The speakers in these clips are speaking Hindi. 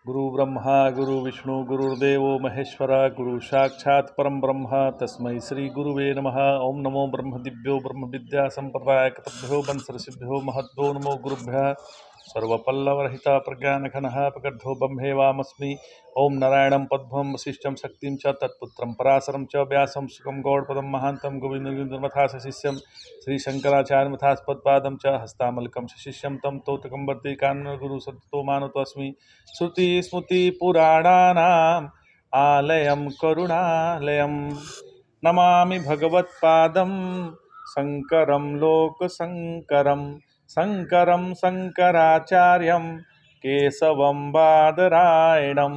गुरु ब्रह्मा गुरु विष्णु गुरुर्देवो महेश्वर गुरु साक्षात् परम ब्रह्म तस्मै श्री गुरुवे नमः। ओम नमो ब्रह्म दिव्यो ब्रह्म विद्या संप्रदाय कतभ्यो वंश ऋषिभ्यो महद्भ्यो नमो गुरुभ्यः। सर्वपल्लवरहित प्रज्ञानघनः प्रगद्धो ब्रह्मेवामस्मि। ओम नारायणं पद्मं वसिष्ठं शक्तिं च तत्पुत्रं पराशरं च व्यासं सुखं गौड़पदं महान्तं गोविन्दमथास शिष्यं श्रीशंकराचार्यमथास्पदपादं च हस्तामलकं शिष्यं तं तोतकं वर्ते काननगुरु सद्तो मानतोऽस्मि। श्रुति स्मृति पुराणानाम् आलयं करुणालयं नमामि भगवत्पादं शङ्करं लोकशङ्करं शङ्करं शङ्कराचार्यं केशवं बादरायणं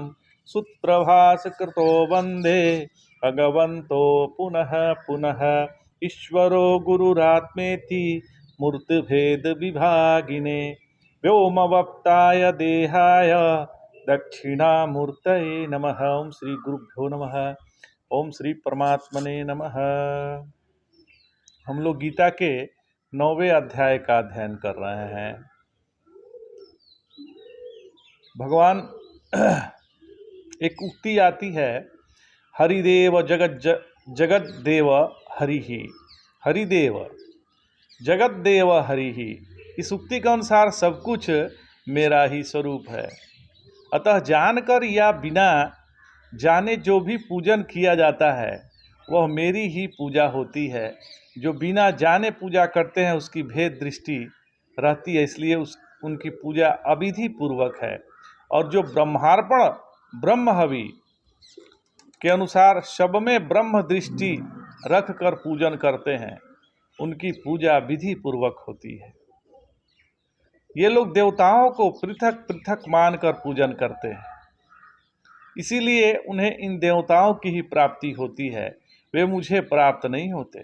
सुप्रभासकृतो वन्दे भगवन्तो पुनः पुनः। ईश्वरो गुरुरात्मेति मूर्तिभेदविभागिने व्योमवप्ताय देहाय दक्षिणामूर्तये नमः। ओम श्री गुरुभ्यो नमः। ओम श्री परमात्मने नमः। हम लोग गीता के 9वें अध्याय का अध्ययन कर रहे हैं। भगवान एक उक्ति आती है, हरिदेव जगत देव हरिहि, हरिदेव जगत देव हरिहि। इस उक्ति के अनुसार सब कुछ मेरा ही स्वरूप है, अतः जानकर या बिना जाने जो भी पूजन किया जाता है वह मेरी ही पूजा होती है। जो बिना जाने पूजा करते हैं उसकी भेद दृष्टि रहती है, इसलिए उनकी पूजा अविधि पूर्वक है। और जो ब्रह्मार्पण ब्रह्म हवि के अनुसार शब में ब्रह्म दृष्टि रख कर पूजन करते हैं उनकी पूजा विधि पूर्वक होती है। ये लोग देवताओं को पृथक पृथक मानकर पूजन करते हैं, इसीलिए उन्हें इन देवताओं की ही प्राप्ति होती है, वे मुझे प्राप्त नहीं होते,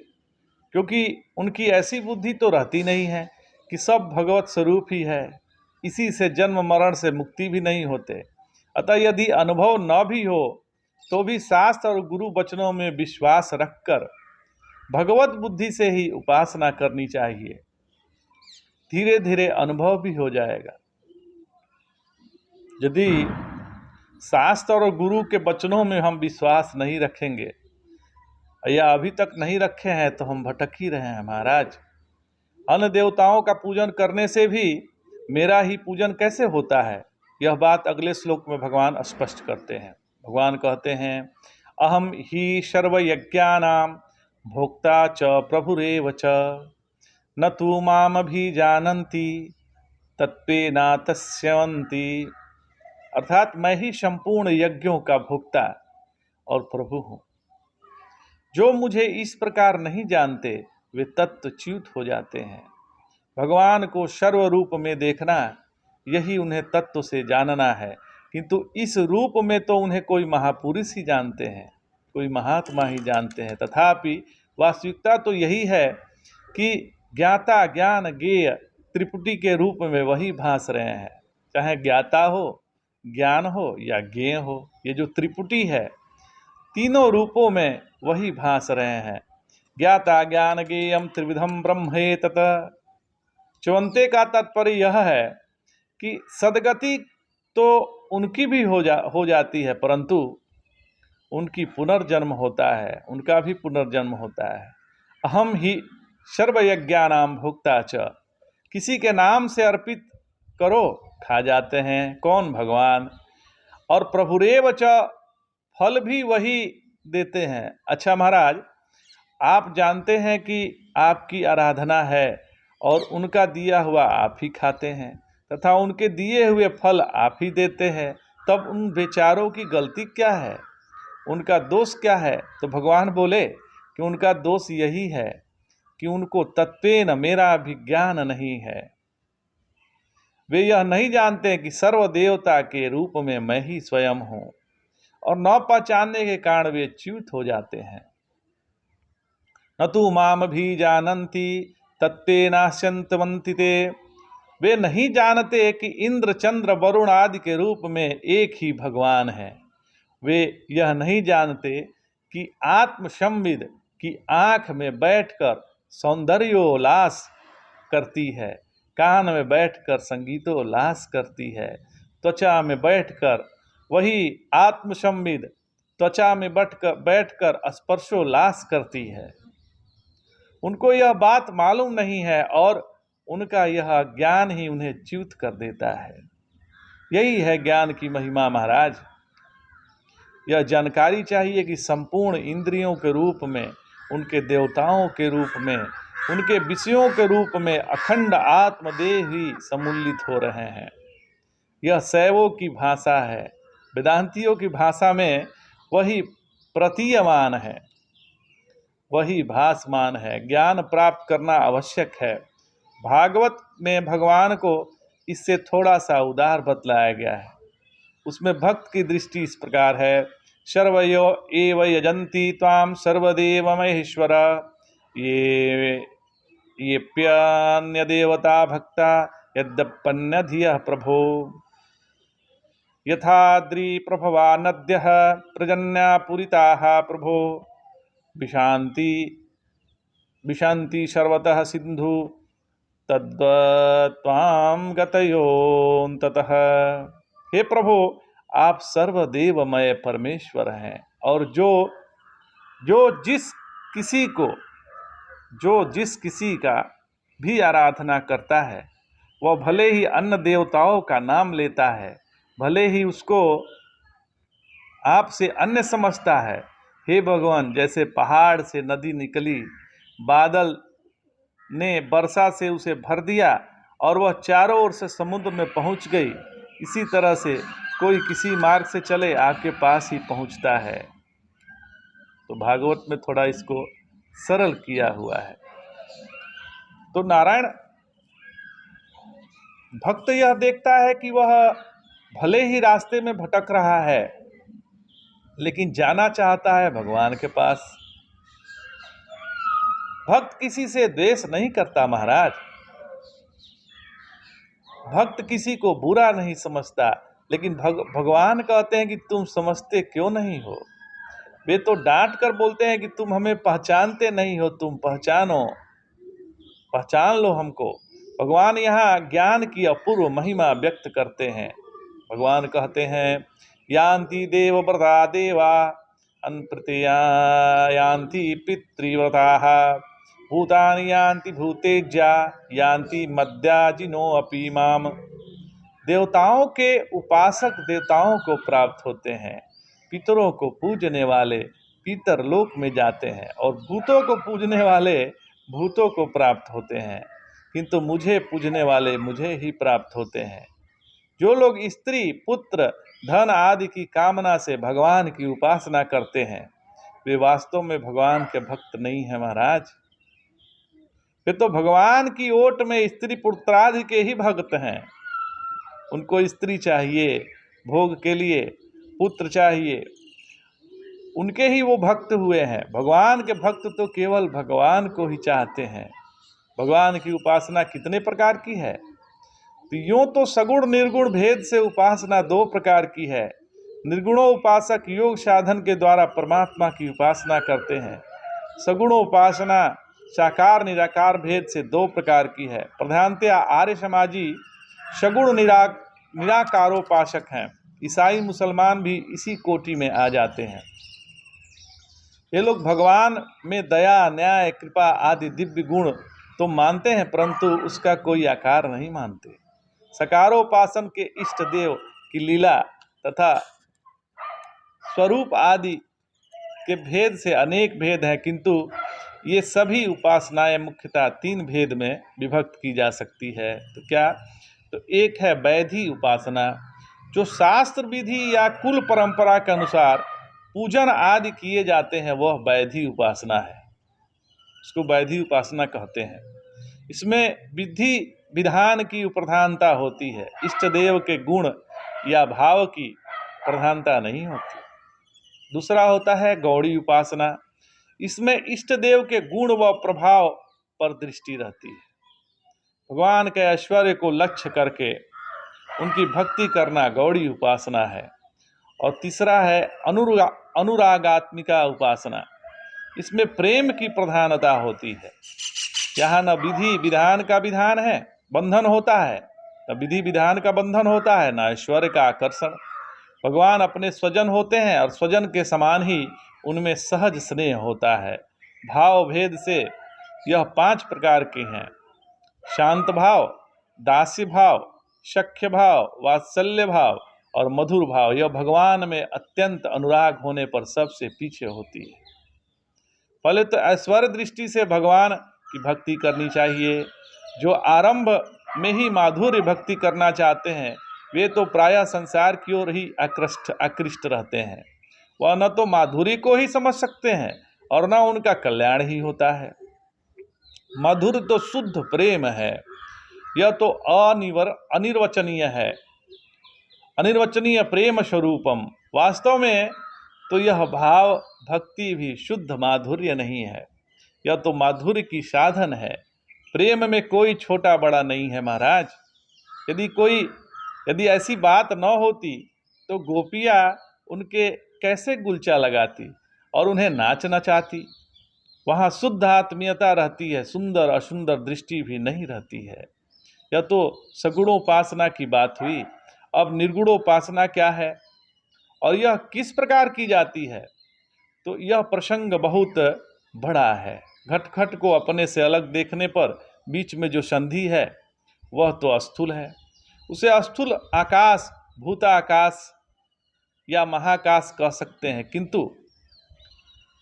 क्योंकि उनकी ऐसी बुद्धि तो रहती नहीं है कि सब भगवत स्वरूप ही है। इसी से जन्म मरण से मुक्ति भी नहीं होते। अतः यदि अनुभव न भी हो तो भी शास्त्र और गुरु वचनों में विश्वास रखकर भगवत बुद्धि से ही उपासना करनी चाहिए। धीरे धीरे अनुभव भी हो जाएगा। यदि शास्त्र और गुरु के वचनों में हम विश्वास नहीं रखेंगे या अभी तक नहीं रखे हैं तो हम भटक ही रहे हैं महाराज। अन्य देवताओं का पूजन करने से भी मेरा ही पूजन कैसे होता है, यह बात अगले श्लोक में भगवान स्पष्ट करते हैं। भगवान कहते हैं, अहम ही सर्वयज्ञानां भोक्ता च प्रभुरेव च न तु मामभिजानन्ति तत्त्वेनातस्यन्ति। अर्थात मैं ही संपूर्ण यज्ञों का भोक्ता और प्रभु हूँ। जो मुझे इस प्रकार नहीं जानते वे तत्वच्युत हो जाते हैं। भगवान को सर्वरूप में देखना यही उन्हें तत्व से जानना है, किंतु इस रूप में तो उन्हें कोई महापुरुष ही जानते हैं, कोई महात्मा ही जानते हैं। तथापि वास्तविकता तो यही है कि ज्ञाता ज्ञान ज्ञेय त्रिपुटी के रूप में वही भास रहे हैं। चाहे ज्ञाता हो, ज्ञान हो या ज्ञेय हो, ये जो त्रिपुटी है तीनों रूपों में वही भास रहे हैं। ज्ञाता ज्ञान ज्ञेयम त्रिविधम ब्रह्मेतत। चौंते का तात्पर्य यह है कि सदगति तो उनकी भी हो जाती है, परंतु उनकी पुनर्जन्म होता है, उनका भी पुनर्जन्म होता है। अहम ही सर्वयज्ञानां भोक्ता च। किसी के नाम से अर्पित करो खा जाते हैं, कौन? भगवान। और प्रभुरेव च, फल भी वही देते हैं। अच्छा महाराज, आप जानते हैं कि आपकी आराधना है और उनका दिया हुआ आप ही खाते हैं तथा उनके दिए हुए फल आप ही देते हैं, तब उन बेचारों की गलती क्या है, उनका दोष क्या है? तो भगवान बोले कि उनका दोष यही है कि उनको तत्वेन मेरा अभिज्ञान नहीं है। वे यह नहीं जानते कि सर्वदेवता के रूप में मैं ही स्वयं हूँ, और न पहचानने के कारण वे च्युत हो जाते हैं। न तु माम भी जानन्ति तत्तेनास्यन्तवन्ति ते। वे नहीं जानते कि इंद्र चंद्र वरुण आदि के रूप में एक ही भगवान है। वे यह नहीं जानते कि आत्म संविद की आँख में बैठकर सौंदर्योल्लास करती है, कान में बैठकर संगीतोल्लास करती है, त्वचा में बैठकर वही आत्मसंविद त्वचा में बैठकर स्पर्शोल्लास करती है। उनको यह बात मालूम नहीं है और उनका यह ज्ञान ही उन्हें च्युत कर देता है। यही है ज्ञान की महिमा महाराज। यह जानकारी चाहिए कि संपूर्ण इंद्रियों के रूप में, उनके देवताओं के रूप में, उनके विषयों के रूप में अखंड आत्मदेह ही सम्मिलित हो रहे हैं। यह शैवों की भाषा है। वेदांतियों की भाषा में वही प्रतीयमान है, वही भासमान है। ज्ञान प्राप्त करना आवश्यक है। भागवत में भगवान को इससे थोड़ा सा उदार बतलाया गया है। उसमें भक्त की दृष्टि इस प्रकार है, सर्वयो एव यजन्ति त्वां सर्वदेव महेश्वर ये प्यान्य देवता भक्ता यद्यपन्यधियः प्रभो यथाद्रि प्रभवा नद्यः प्रजन्या पुरिताः प्रभो विशान्ति सर्वतः सिंधु तद्वत्त्वां गतयोऽन्ततः। हे प्रभु, आप सर्वदेवमय परमेश्वर हैं और जो जिस किसी का भी आराधना करता है वह भले ही अन्य देवताओं का नाम लेता है, भले ही उसको आपसे अन्य समझता है। हे भगवान, जैसे पहाड़ से नदी निकली, बादल ने वर्षा से उसे भर दिया और वह चारों ओर से समुद्र में पहुंच गई, इसी तरह से कोई किसी मार्ग से चले आपके पास ही पहुंचता है। तो भागवत में थोड़ा इसको सरल किया हुआ है। तो नारायण भक्त यह देखता है कि वह भले ही रास्ते में भटक रहा है, लेकिन जाना चाहता है भगवान के पास। भक्त किसी से द्वेष नहीं करता महाराज। भक्त किसी को बुरा नहीं समझता, लेकिन भगवान कहते हैं कि तुम समझते क्यों नहीं हो। वे तो डांट कर बोलते हैं कि तुम हमें पहचानते नहीं हो, तुम पहचान लो हमको। भगवान यहाँ ज्ञान की अपूर्व महिमा व्यक्त करते हैं। भगवान कहते हैं, यान्ति देवव्रता देवा अनप्रत्या यान्ति पितृव्रताः भूतानि यान्ति भूतेज्या यान्ति मद्याजिनो अपि माम। देवताओं के उपासक देवताओं को प्राप्त होते हैं, पितरों को पूजने वाले पितर लोक में जाते हैं और भूतों को पूजने वाले भूतों को प्राप्त होते हैं, किंतु मुझे पूजने वाले मुझे ही प्राप्त होते हैं। जो लोग स्त्री, पुत्र, धन आदि की कामना से भगवान की उपासना करते हैं, वे वास्तव में भगवान के भक्त नहीं हैं महाराज। वे तो भगवान की ओट में स्त्री पुत्रादि के ही भक्त हैं। उनको स्त्री चाहिए भोग के लिए, पुत्र चाहिए, उनके ही वो भक्त हुए हैं। भगवान के भक्त तो केवल भगवान को ही चाहते हैं। भगवान की उपासना कितने प्रकार की है? तो यूं तो सगुण निर्गुण भेद से उपासना दो प्रकार की है। निर्गुणोपासक योग साधन के द्वारा परमात्मा की उपासना करते हैं। सगुणोपासना साकार निराकार भेद से दो प्रकार की है। प्रधानतया आर्य समाजी सगुण निराकारोपासक हैं। ईसाई मुसलमान भी इसी कोटि में आ जाते हैं। ये लोग भगवान में दया, न्याय, कृपा आदि दिव्य गुण तो मानते हैं, परंतु उसका कोई आकार नहीं मानते। सकारोपासन के इष्ट देव की लीला तथा स्वरूप आदि के भेद से अनेक भेद हैं, किंतु ये सभी उपासनाएं मुख्यतः तीन भेद में विभक्त की जा सकती है। तो क्या? तो एक है वैधि उपासना, जो शास्त्र विधि या कुल परंपरा के अनुसार पूजन आदि किए जाते हैं, वह वैधि उपासना है। इसको वैधि उपासना कहते हैं। इसमें विधि विधान की प्रधानता होती है, इष्ट देव के गुण या भाव की प्रधानता नहीं होती। दूसरा होता है गौड़ी उपासना। इसमें इष्ट देव के गुण व प्रभाव पर दृष्टि रहती है। भगवान के ऐश्वर्य को लक्ष्य करके उनकी भक्ति करना गौड़ी उपासना है। और तीसरा है अनुरागात्मिका उपासना। इसमें प्रेम की प्रधानता होती है। यहाँ न विधि विधान का विधान है, बंधन होता है, न विधि विधान का बंधन होता है, न ऐश्वर्य का आकर्षण। भगवान अपने स्वजन होते हैं और स्वजन के समान ही उनमें सहज स्नेह होता है। भाव भेद से यह 5 प्रकार के हैं: शांत भाव, दास्य भाव, सख्य भाव, वात्सल्य भाव और मधुर भाव। यह भगवान में अत्यंत अनुराग होने पर सबसे पीछे होती है। पहले तो ऐश्वर्य दृष्टि से भगवान की भक्ति करनी चाहिए। जो आरंभ में ही माधुर्य भक्ति करना चाहते हैं वे तो प्रायः संसार की ओर ही आकृष्ट रहते हैं। वह न तो माधुर्य को ही समझ सकते हैं और न उनका कल्याण ही होता है। मधुर तो शुद्ध प्रेम है, यह तो अनिर्वचनीय है, अनिर्वचनीय प्रेम स्वरूपम। वास्तव में तो यह भाव भक्ति भी शुद्ध माधुर्य नहीं है, यह तो माधुर्य की साधन है। प्रेम में कोई छोटा बड़ा नहीं है महाराज। यदि ऐसी बात न होती तो गोपियाँ उनके कैसे गुलचा लगाती और उन्हें नाच नचाती। वहाँ शुद्ध आत्मीयता रहती है, सुंदर असुंदर दृष्टि भी नहीं रहती है। यह तो सगुणोपासना की बात हुई। अब निर्गुणोपासना क्या है और यह किस प्रकार की जाती है, तो यह प्रसंग बहुत बड़ा है। घट को अपने से अलग देखने पर बीच में जो संधि है वह तो स्थूल है। उसे स्थूल आकाश, भूताकाश या महाकाश कह सकते हैं। किंतु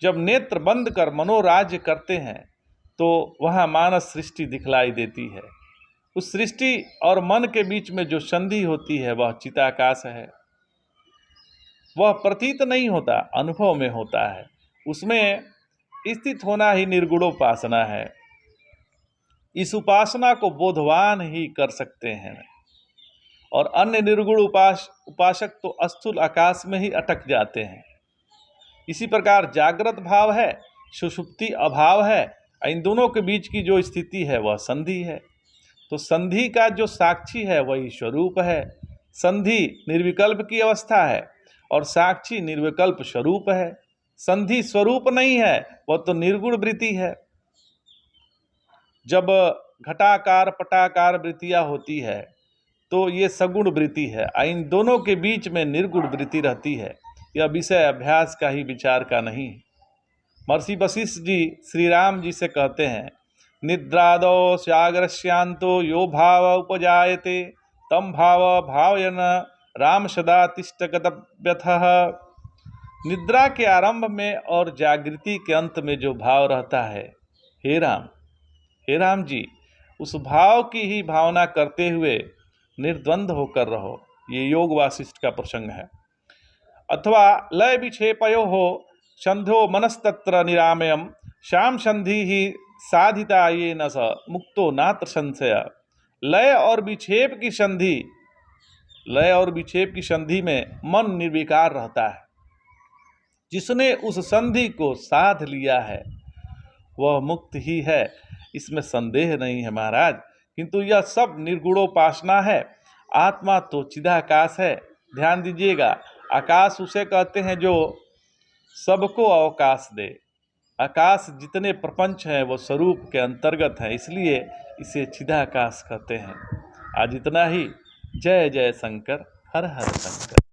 जब नेत्र बंद कर मनोराज्य करते हैं तो वहाँ मानस सृष्टि दिखलाई देती है। उस सृष्टि और मन के बीच में जो संधि होती है वह चिताकाश है। वह प्रतीत नहीं होता, अनुभव में होता है। उसमें स्थित होना ही निर्गुणोपासना है। इस उपासना को बोधवान ही कर सकते हैं और अन्य निर्गुण उपासक तो स्थूल आकाश में ही अटक जाते हैं। इसी प्रकार जागृत भाव है, सुषुप्ति अभाव है, इन दोनों के बीच की जो स्थिति है वह संधि है। तो संधि का जो साक्षी है वही स्वरूप है। संधि निर्विकल्प की अवस्था है और साक्षी निर्विकल्प स्वरूप है। संधि स्वरूप नहीं है, वह तो निर्गुण वृत्ति है। जब घटाकार पटाकार वृत्तियाँ होती है तो ये सगुण वृत्ति है। इन दोनों के बीच में निर्गुण वृत्ति रहती है। यह विषय अभ्यास का ही विचार का नहीं। महर्षि वशिष्ठ जी श्री राम जी से कहते हैं, निद्रादौ जागरस्यांतो यो भाव उपजायते तम भाव भावयन राम सदा तिष्ठगतव्यथः। निद्रा के आरंभ में और जागृति के अंत में जो भाव रहता है, हे राम जी, उस भाव की ही भावना करते हुए निर्द्वंद होकर रहो। ये योग वासिष्ठ का प्रसंग है। अथवा लय विक्षेपयो हो संध्यो मनस्तत्र निरामयम श्याम संधि ही साधिता ये न स मुक्तो नात्र संशय। लय और विक्षेप की संधि में मन निर्विकार रहता है। जिसने उस संधि को साध लिया है वह मुक्त ही है, इसमें संदेह नहीं है महाराज। किंतु यह सब निर्गुणोपासना है। आत्मा तो चिदाकाश है। ध्यान दीजिएगा, आकाश उसे कहते हैं जो सबको अवकाश दे। आकाश जितने प्रपंच हैं वो स्वरूप के अंतर्गत है, इसलिए इसे चिदाकाश कहते हैं। आज इतना ही। जय जय शंकर, हर हर शंकर।